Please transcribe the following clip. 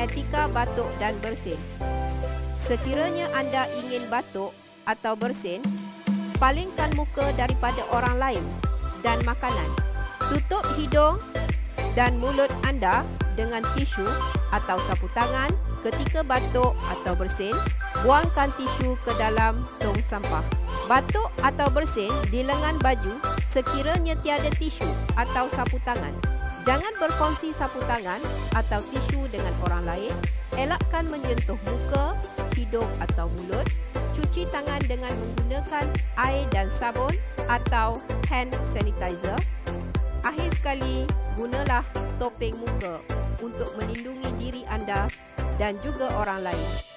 etika batuk dan bersin. Sekiranya anda ingin batuk atau bersin, palingkan muka daripada orang lain dan makanan. Tutup hidung dan mulut anda dengan tisu atau sapu tangan ketika batuk atau bersin. Buangkan tisu ke dalam tong sampah. Batuk atau bersin di lengan baju sekiranya tiada tisu atau sapu tangan. Jangan berkongsi sapu tangan atau tisu dengan orang lain. Elakkan menyentuh muka, hidung atau mulut. Cuci tangan dengan menggunakan air dan sabun atau hand sanitizer. Akhir sekali, gunalah topeng muka untuk melindungi diri anda dan juga orang lain.